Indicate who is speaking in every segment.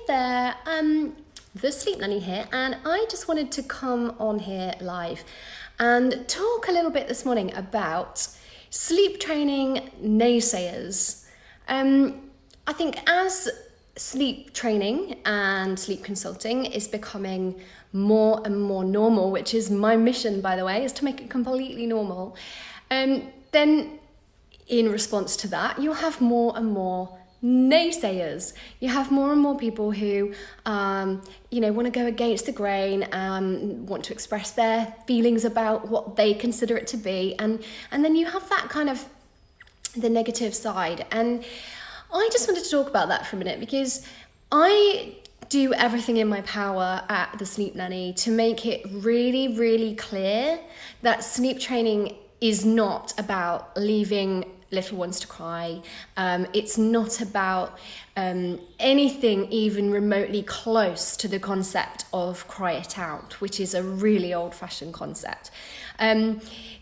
Speaker 1: there, the Sleep Nanny here, and I just wanted to come on here live and talk a little bit this morning about sleep training naysayers. I think as sleep training and sleep consulting is becoming more and more normal, which is my mission, by the way, is to make it completely normal, then in response to that, you'll have more and more naysayers. You have more and more people who, want to go against the grain and want to express their feelings about what they consider it to be. And then you have that kind of the negative side. And I just wanted to talk about that for a minute because I do everything in my power at the Sleep Nanny to make it really, really clear that sleep training is not about leaving little ones to cry. It's not about anything even remotely close to the concept of cry it out, which is a really old-fashioned concept.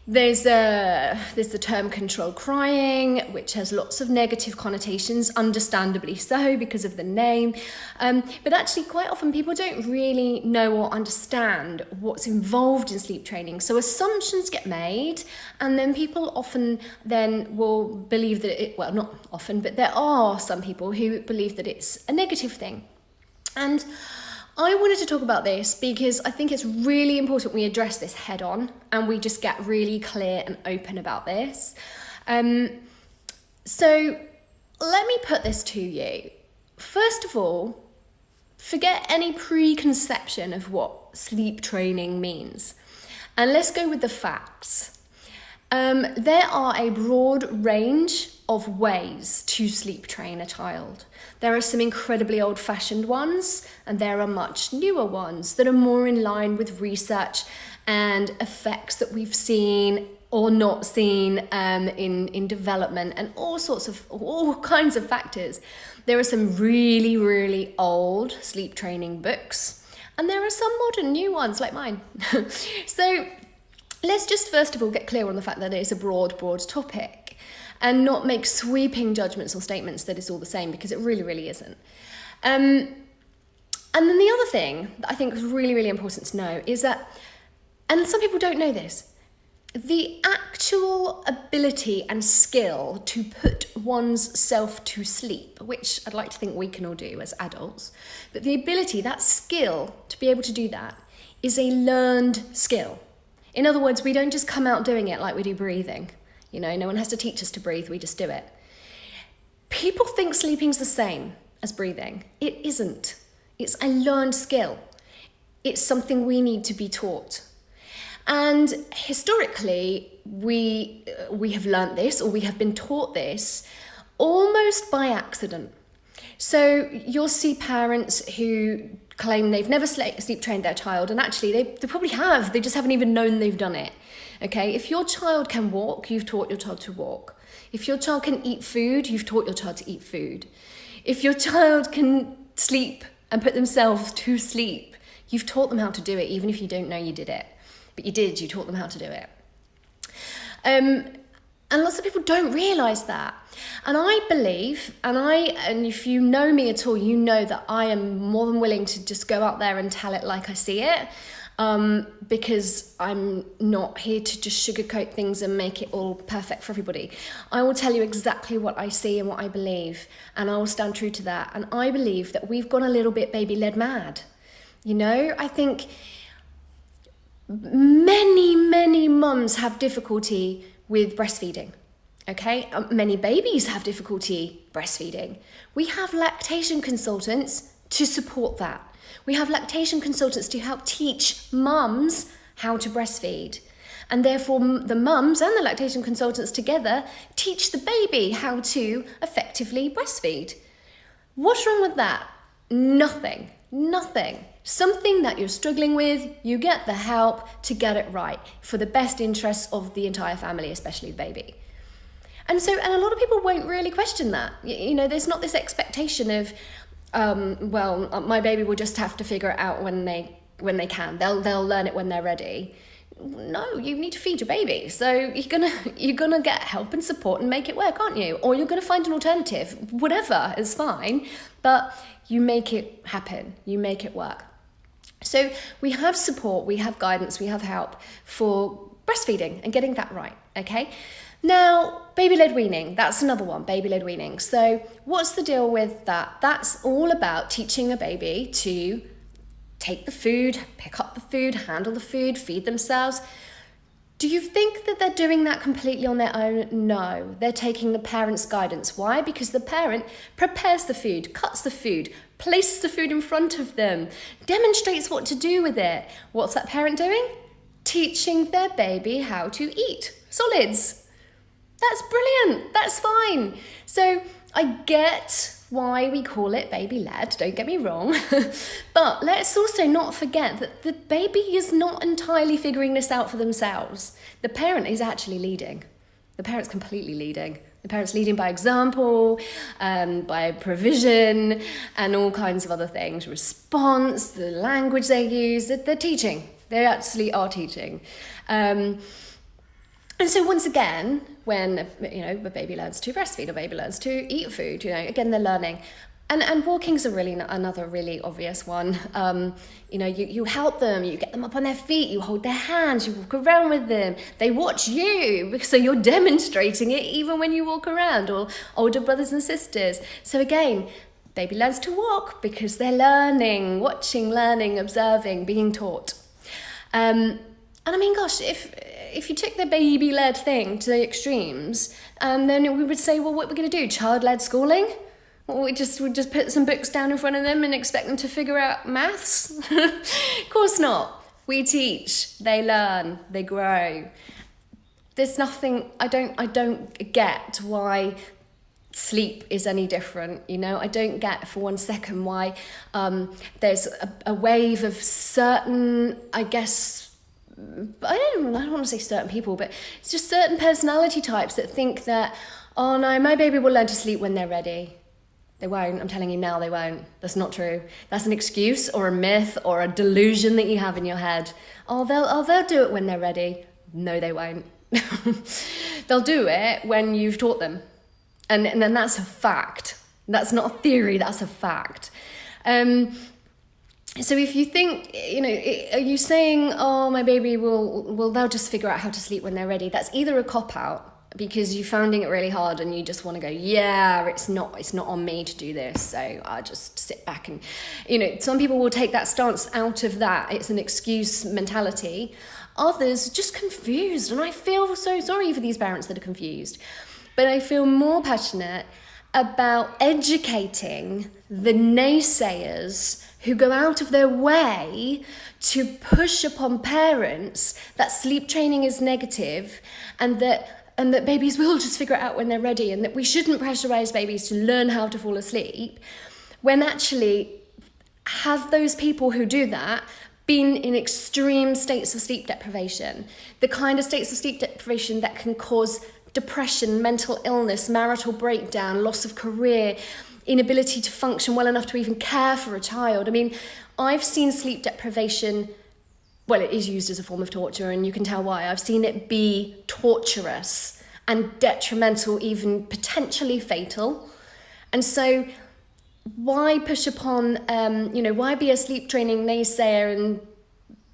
Speaker 1: There's the term controlled crying, which has lots of negative connotations, understandably so because of the name. But actually quite often people don't really know or understand what's involved in sleep training. So assumptions get made, and then people often then will believe that not often, but there are some people who believe that it's a negative thing. And I wanted to talk about this because I think it's really important we address this head on and we just get really clear and open about this. So let me put this to you. First of all, forget any preconception of what sleep training means. And let's go with the facts. There are a broad range of ways to sleep train a child. There are some incredibly old-fashioned ones, and there are much newer ones that are more in line with research and effects that we've seen or not seen in development and all kinds of factors. There are some really, really old sleep training books, and there are some modern new ones like mine. So let's just first of all get clear on the fact that it is a broad topic and not make sweeping judgments or statements that it's all the same, because it really, really isn't. And then the other thing that I think is really, really important to know is that, and some people don't know this, the actual ability and skill to put one's self to sleep, which I'd like to think we can all do as adults, but the ability, that skill to be able to do that is a learned skill. In other words, we don't just come out doing it like we do breathing. No one has to teach us to breathe, we just do it. People think sleeping's the same as breathing. It isn't. It's a learned skill. It's something we need to be taught. And historically, we have learnt this, or we have been taught this, almost by accident. So you'll see parents who claim they've never sleep trained their child, and actually they probably have, they just haven't even known they've done it. Okay, if your child can walk, you've taught your child to walk. If your child can eat food, you've taught your child to eat food. If your child can sleep and put themselves to sleep, you've taught them how to do it, even if you don't know you did it. But you taught them how to do it. And lots of people don't realise that. And I believe, and if you know me at all, you know that I am more than willing to just go out there and tell it like I see it. Because I'm not here to just sugarcoat things and make it all perfect for everybody. I will tell you exactly what I see and what I believe, and I will stand true to that. And I believe that we've gone a little bit baby-led mad. I think many mums have difficulty with breastfeeding. Okay, many babies have difficulty breastfeeding. We have lactation consultants to support that. We have lactation consultants to help teach mums how to breastfeed. And therefore, the mums and the lactation consultants together teach the baby how to effectively breastfeed. What's wrong with that? Nothing. Something that you're struggling with, you get the help to get it right for the best interests of the entire family, especially the baby. And a lot of people won't really question that. There's not this expectation of, my baby will just have to figure it out when they can. They'll learn it when they're ready. no, you need to feed your baby. So you're gonna get help and support and make it work, aren't you? Or you're gonna find an alternative. Whatever is fine, but you make it happen. You make it work. So we have support, we have guidance, we have help for breastfeeding and getting that right, okay? Now, baby-led weaning, that's another one, baby-led weaning. So what's the deal with that? That's all about teaching a baby to take the food, pick up the food, handle the food, feed themselves. Do you think that they're doing that completely on their own? No, they're taking the parent's guidance. Why? Because the parent prepares the food, cuts the food, places the food in front of them, demonstrates what to do with it. What's that parent doing? Teaching their baby how to eat solids. That's brilliant. That's fine. So I get why we call it baby-led, don't get me wrong. But let's also not forget that the baby is not entirely figuring this out for themselves. The parent is actually leading. The parent's completely leading. The parent's leading by example, by provision, and all kinds of other things. Response, the language they use, they're teaching. They actually are teaching. And so once again, when a baby learns to breastfeed, a baby learns to eat food, again, they're learning. And walking's another really obvious one. You help them, you get them up on their feet, you hold their hands, you walk around with them. They watch you, so you're demonstrating it even when you walk around, or older brothers and sisters. So again, baby learns to walk because they're learning, watching, learning, observing, being taught. And I mean, gosh, if you took the baby-led thing to the extremes, then we would say, well, what are we going to do? Child-led schooling? Or we just put some books down in front of them and expect them to figure out maths? Of course not. We teach, they learn, they grow. There's nothing, I don't get why sleep is any different, I don't get for 1 second why there's a wave of certain, I don't want to say certain people, but it's just certain personality types that think that, oh no, my baby will learn to sleep when they're ready. They won't. I'm telling you now, they won't. That's not true. That's an excuse or a myth or a delusion that you have in your head. They'll do it when they're ready. No, they won't. They'll do it when you've taught them. And then that's a fact. That's not a theory, that's a fact. So if you think, are you saying, oh, my baby they'll just figure out how to sleep when they're ready? That's either a cop-out because you're finding it really hard and you just want to go, yeah, it's not on me to do this, so I'll just sit back and, some people will take that stance out of that. It's an excuse mentality. Others just confused, and I feel so sorry for these parents that are confused. But I feel more passionate about educating the naysayers who go out of their way to push upon parents that sleep training is negative and that babies will just figure it out when they're ready and that we shouldn't pressurize babies to learn how to fall asleep, when actually have those people who do that been in extreme states of sleep deprivation, the kind of states of sleep deprivation that can cause depression, mental illness, marital breakdown, loss of career, inability to function well enough to even care for a child. I mean, I've seen sleep deprivation, well, it is used as a form of torture, and you can tell why. I've seen it be torturous and detrimental, even potentially fatal. And so why push upon, why be a sleep training naysayer and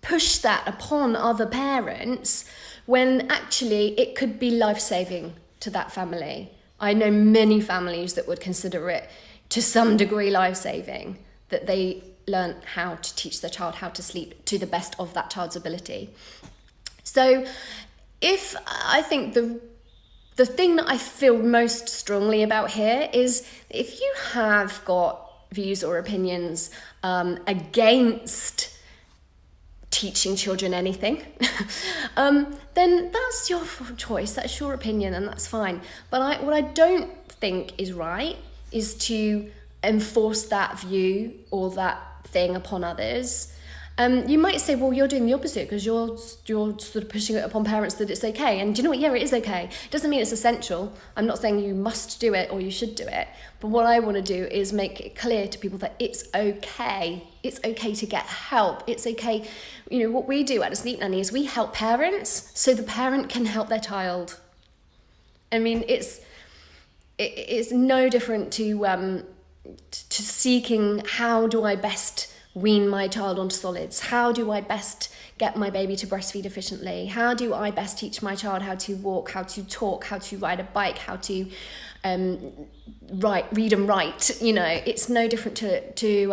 Speaker 1: push that upon other parents when actually it could be life-saving to that family? I know many families that would consider it to some degree life-saving, that they learn how to teach their child how to sleep to the best of that child's ability. So I think the thing that I feel most strongly about here is if you have got views or opinions against teaching children anything, then that's your choice, that's your opinion, and that's fine. But what I don't think is right is to enforce that view or that thing upon others. You might say, well, you're doing the opposite because you're sort of pushing it upon parents that it's okay. And do you know what? Yeah, it is okay. It doesn't mean it's essential. I'm not saying you must do it or you should do it. But what I want to do is make it clear to people that it's okay. It's okay to get help. It's okay. You know, what we do at a sleep nanny is we help parents so the parent can help their child. I mean, it's no different to seeking, how do I best wean my child onto solids? How do I best get my baby to breastfeed efficiently? How do I best teach my child how to walk, how to talk, how to ride a bike, how to read and write? You know, it's no different to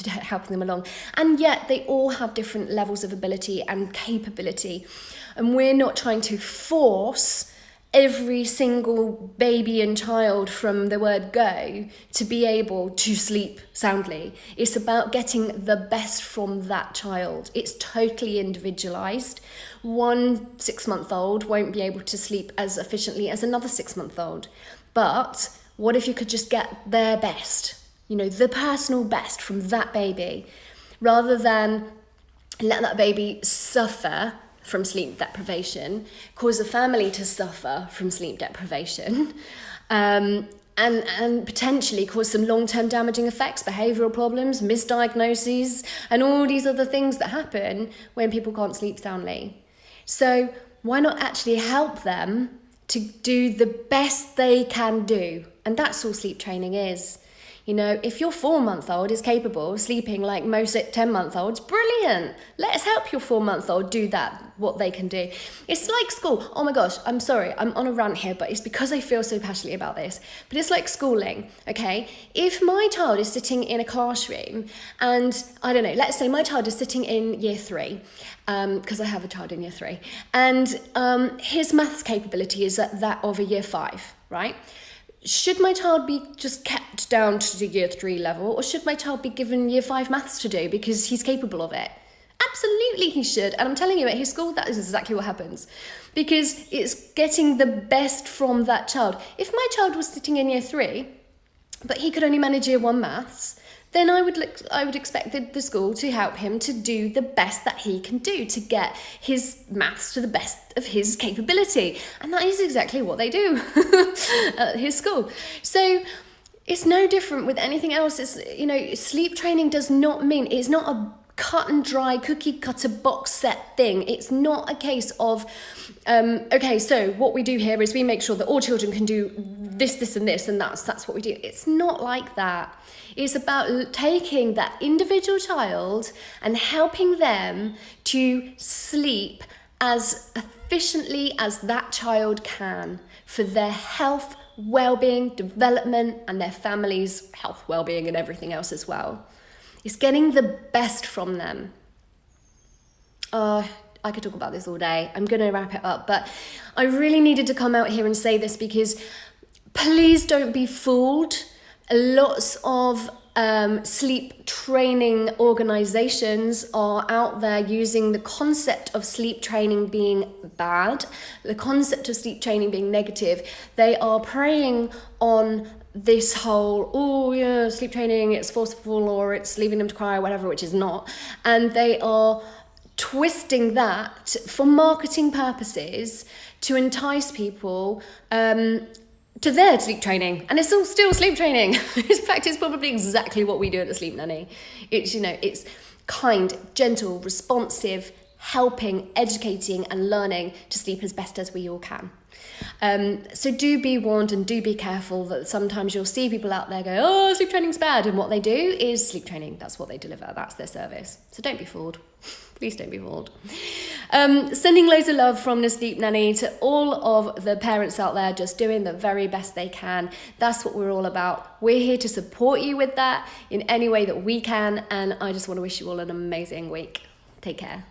Speaker 1: helping them along. And yet they all have different levels of ability and capability. And we're not trying to force every single baby and child from the word go to be able to sleep soundly. It's about getting the best from that child. It's totally individualized. One 6-month-old won't be able to sleep as efficiently as another 6-month-old. But what if you could just get their best, you know, the personal best from that baby, rather than let that baby suffer from sleep deprivation, cause a family to suffer from sleep deprivation, and potentially cause some long-term damaging effects, behavioural problems, misdiagnoses, and all these other things that happen when people can't sleep soundly. So why not actually help them to do the best they can do? And that's all sleep training is. You know, if your 4-month-old is capable of sleeping like most 10-month-olds, brilliant. Let's help your 4-month-old do that, what they can do. It's like school. Oh my gosh, I'm sorry, I'm on a rant here, but it's because I feel so passionately about this. But it's like schooling, okay? If my child is sitting in a classroom and, I don't know, let's say my child is sitting in year 3, because I have a child in year 3, and his maths capability is at that of a year 5, right? Should my child be just kept down to the year 3 level, or should my child be given year 5 maths to do because he's capable of it? Absolutely he should. And I'm telling you, at his school, that is exactly what happens. Because it's getting the best from that child. If my child was sitting in year 3, but he could only manage year 1 maths, then I would expect the school to help him to do the best that he can do to get his maths to the best of his capability. And that is exactly what they do at his school. So it's no different with anything else. It's, you know, sleep training does not mean, it's not a cut and dry cookie cutter box set thing. It's not a case of, okay, so what we do here is we make sure that all children can do this, and this, and that's what we do. It's not like that. It's about taking that individual child and helping them to sleep as efficiently as that child can for their health, well-being, development, and their family's health, well-being, and everything else as well. It's getting the best from them. I could talk about this all day. I'm going to wrap it up, but I really needed to come out here and say this because please don't be fooled. Lots of sleep training organizations are out there using the concept of sleep training being bad, the concept of sleep training being negative. They are preying on this whole, oh yeah, sleep training, it's forceful or it's leaving them to cry or whatever, which is not. And they are twisting that for marketing purposes to entice people to their sleep training. And it's all still sleep training. In fact, it's probably exactly what we do at the Sleep Nanny. It's, you know, it's kind, gentle, responsive, helping, educating and learning to sleep as best as we all can. So do be warned and do be careful that sometimes you'll see people out there go, oh, sleep training's bad. And what they do is sleep training. That's what they deliver. That's their service. So don't be fooled. Please don't be fooled. Sending loads of love from the Sleep Nanny to all of the parents out there just doing the very best they can. That's what we're all about. We're here to support you with that in any way that we can. And I just want to wish you all an amazing week. Take care.